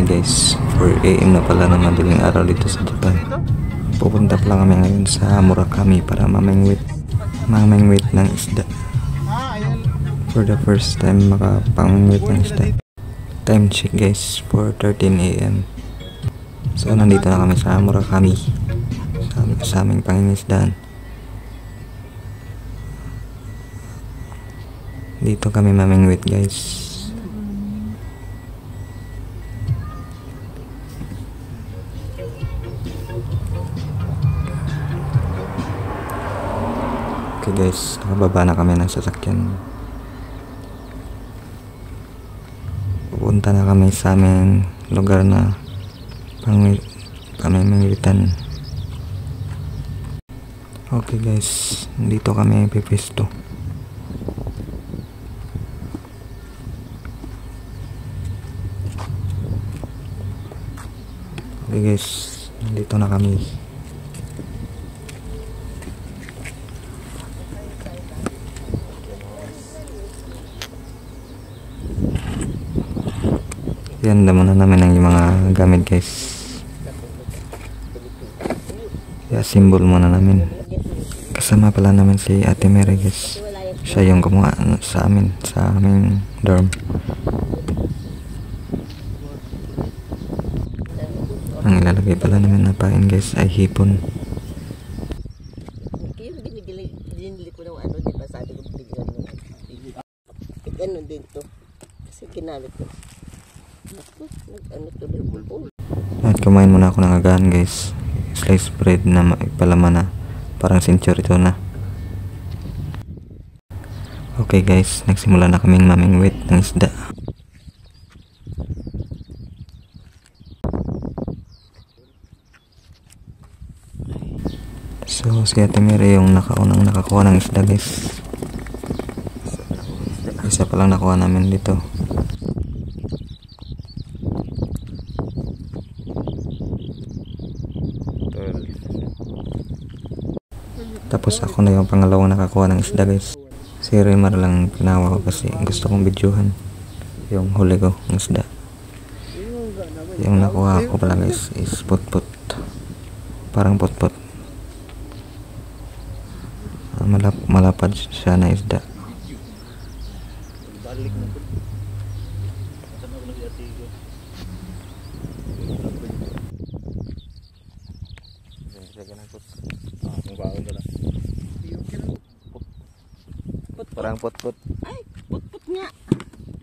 guys, 4 AM na pala ng madaling araw dito sa Japan. Pupunta pala kami ngayon sa Murakami para mamingwit ng isda. For the first time makapamingwit ng isda. Time check guys, 4:13 AM. So nandito na kami sa Murakami sa aming pangingisdaan. Dito kami mamingwit guys. Okay guys, nakababa na kami ng sasakyan. Pupunta na kami sa aming lugar na pamimingwitan. Okay guys, dito kami pipisto. Okay guys, dito na kami. Yan, damo na namin ang mga gamit guys. Kaya symbol muna namin. Kasama pala namin si Ate Mary guys. Siya yung kumuha sa amin, sa aming dorm. Ang ilalagay pala namin na pain guys ay hipon. Binili ko ng ano, di ba sabi ko bigyan mo. Ano din to. Kasi ginamit ko. At kumain muna ako ng agahan guys. Sliced bread na palaman na. Parang century ito na. Okay guys, nagsimula na kaming mamingwit ng isda. So si Ate Mary yung nakaunang nakakuha ng isda guys. Isa pa lang nakuha namin dito. Tapos ako na yung pangalawang nakakuha ng isda guys. Si Rimar lang pinawa ko kasi gusto kong videohan yung huli ko ng isda. Yung nakuha ko pala guys is putput. Parang putput. Malapad siya na isda. Parang put-put. Ay, put-put nga.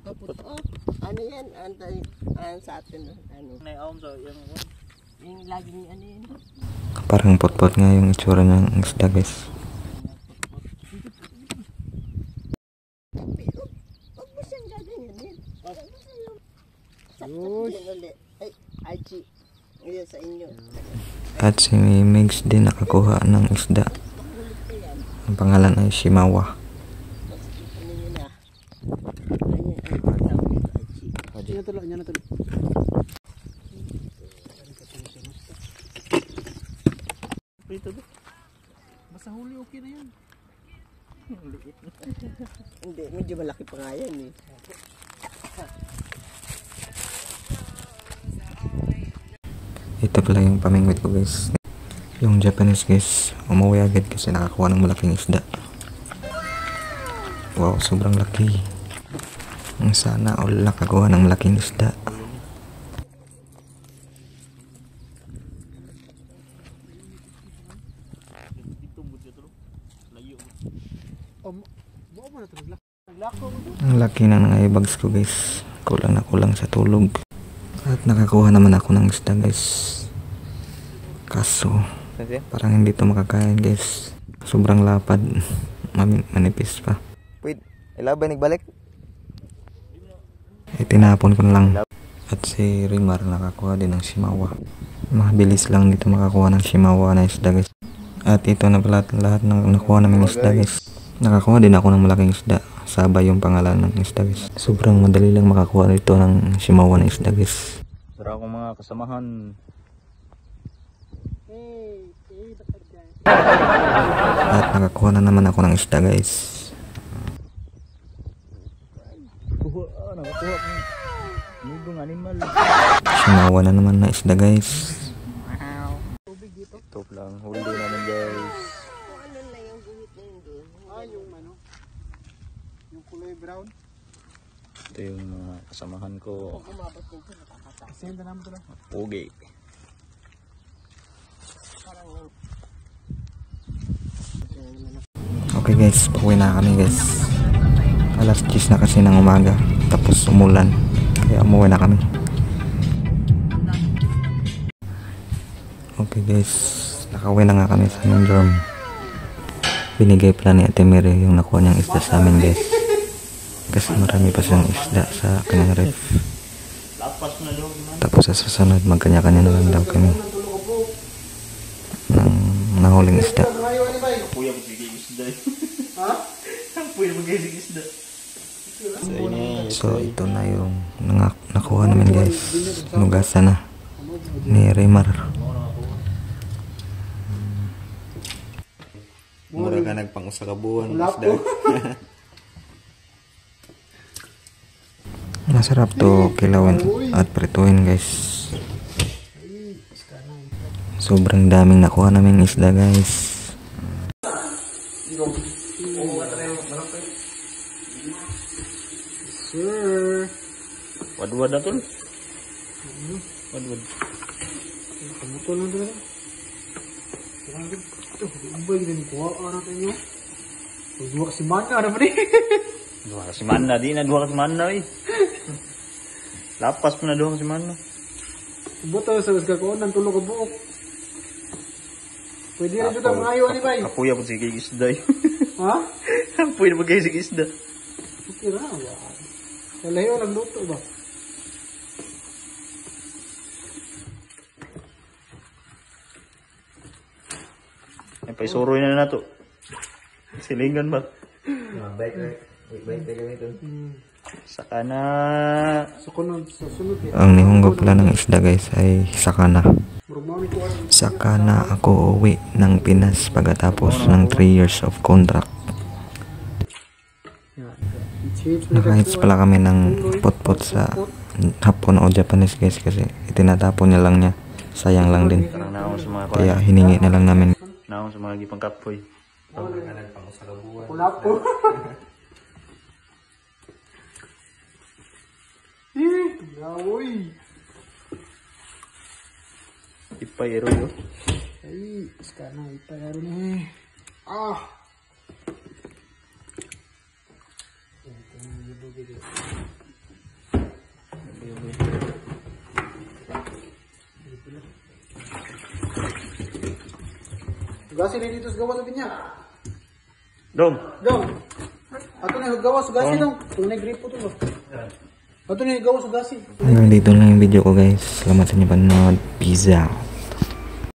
Put-put. Oh, ano yan? Sa atin. Ano? Yung laging ano yun. Parang put-put nga yung itsura ng isda guys. Huwag mo siyang gaganyanin. Sakto din ulit. Ay, Aji. Ngayon sa inyo. At si Migs din nakakuha ng isda. Ang pangalan ay Shimawa. Niya na tuloy. Basta huli okay na yun. Hindi, medyo malaki pa nga yan eh. Ito pala yung pamingwit ko guys. Yung Japanese guys, umuwi agad kasi nakakuha ng malaking isda. Wow, sobrang laki. Ang sana all nakakuha ng malaking isda. Ang laki na ng eyebags ko guys. Kulang na kulang sa tulog. At nakakuha naman ako ng isda guys. Kaso parang hindi to makakain guys. Sobrang lapad. Manipis pa. Wait, ilaban nagbalik? Itinapon ko na lang. At si Rimar nakakuha din ng Shimawa. Mabilis lang dito makakuha ng Shimawa na isda guys. At ito na pala lahat ng nakuha namin isda guys. Nakakuha din ako ng malaking isda. Saba yung pangalan ng isda guys. Sobrang madali lang makakuha nito ng Shimawa na isda guys. Tara akong mga kasamahan. At nakakuha na naman ako ng isda guys. Nakuha ko. yung animal. Sumawa na naman na isda guys. Ito lang, huli namin guys. Ano na yung guhit na yun doon? Yung ano, yung kulay brown. Ito yung mga kasamahan ko. Umabot nito, nakakataas. Senda naman ito lang. Pugi. Parang Okay guys, pauwi na kami guys. Alas 10 na kasi ng umaga. Tapos umulan. Kaya umuwi na kami. Okay guys, nakauwi na nga kami sa aming dorm. Binigay pala ni Ate Mary yung nakuha niyang isda sa amin guys. Kasi marami pa siyang isda sa kanyang ref. Tapos sa susunod magkanya-kanya na lang daw kami ng nahuling isda. Kuya mo sige isda. Ha? Kuya mo sige isda. So ito na yung nakuha namin guys. Nugasan na ni Raymar. Mura ka nagpang-usa ka buwan isda. Masarap to kilawin at prituin guys. Sobrang daming nakuha naming isda guys. Sir. Wadwad na tol. Wadwad. Kamu to lang dito. Ito, ibay din ko ara tayo. Dua kasi mana ada ni. Dua kasi mana di na dua kasi mana eh. Lapas mo na doon si mana. Buto sa ko nang tulo ka buok. Pwede rin ito ngayon ni bay. Kapuya po sige isda. Ha? Kapuya mo sige isda. Okay ra ya. Kalayo nagluto ba? Ay paisuroy na na to. Silingan ba? Bike kami ito. Saka na. Sa sunod ya. Ang nihunggog pala ng isda guys ay sakana. Murmani ko ano. Sakana ako uwi ng Pinas pagkatapos ng 3 years of contract. Nakahits pala kami ng pot-pot sa Hapon o Japanese guys kasi itinatapon niya lang niya. Sayang lang din. Parang naon sa mga Kaya hiningi na lang namin. naon sa mga gipang kapoy. Wala po. Yawoy. Ipay ero yo. Ay, sekarang ipay ni. Ah. Gasi rin dito sa gawa sa niya. Dong. Dong. Ato na gawa sa gasi dong. Tunay gripo to. Ato na gawa sa gasi. Hanggang dito lang yung video ko guys. Salamat sa inyo panonood. Peace out.